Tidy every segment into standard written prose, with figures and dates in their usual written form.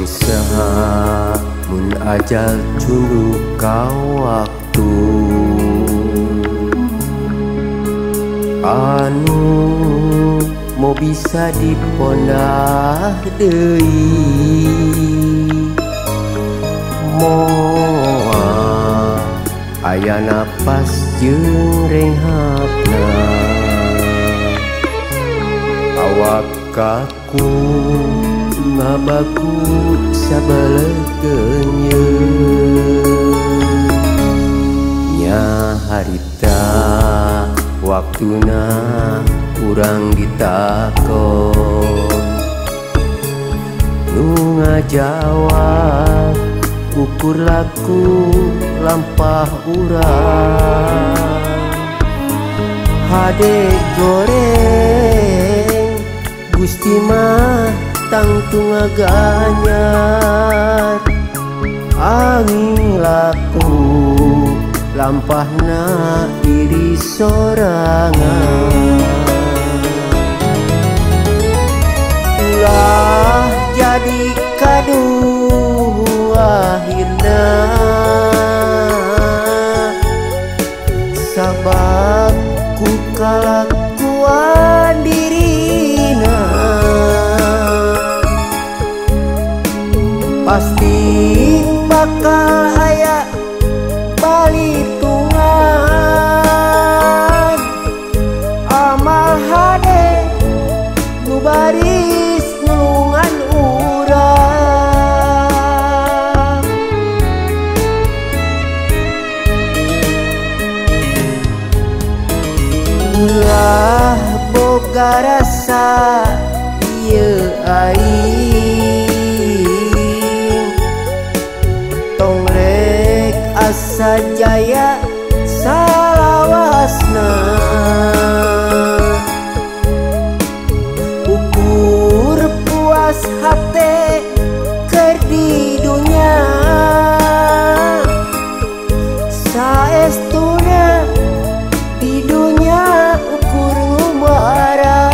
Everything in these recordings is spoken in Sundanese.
Saha mun ajal cunduk ka waktu anu mau bisa dipondah deui moal aya napas jeung rehapna awak kaku ngabaku sabalegeunyeun nya harita waktuna urang ditakon nu ngajawab ukur laku lampah urang hade goreng Gusti mah tangtung ngaganyar angin laku lampahna diri sorangan ulah jadi kaduh akhirna sabab ku kalakuan dirina pasti bakal aya balitungan amal hade nu baris nulungan urang ulah boga rasa ieu aing tong rek asa jaya salawasna ukur puas hate keur di dunya saestuna di dunya ukur ngumara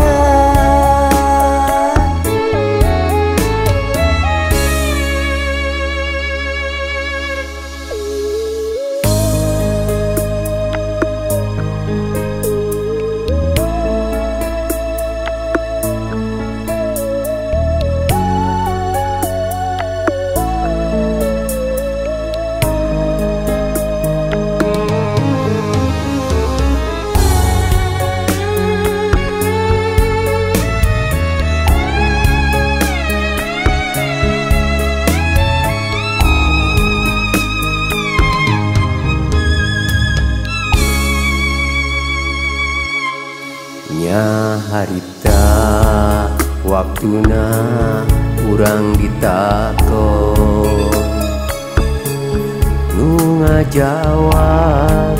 nya harita waktuna urang ditakon nu ngajawab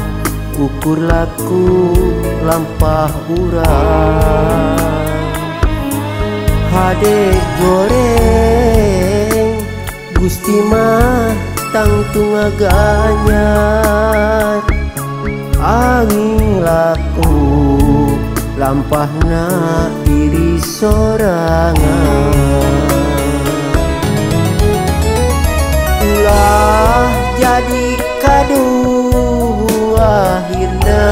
ukur laku lampah urang hade goreng Gusti mah tangtung ngaganyar angin laku lampahna diri sorangan ulah jadi kaduh akhirna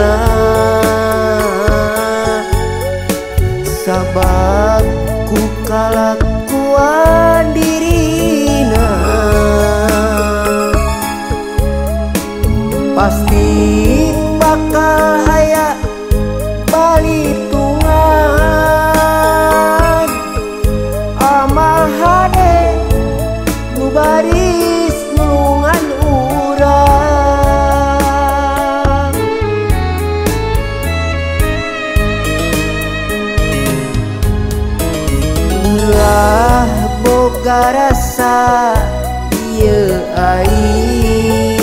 sabab ku kalakuan dirina pasti bakal aya balitungan amal hade nu baris nulungan urang ulah boga rasa ieu aing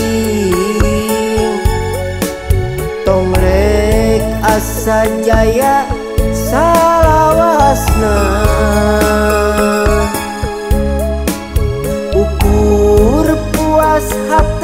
tong rek asa jaya salawasna ukur puas hati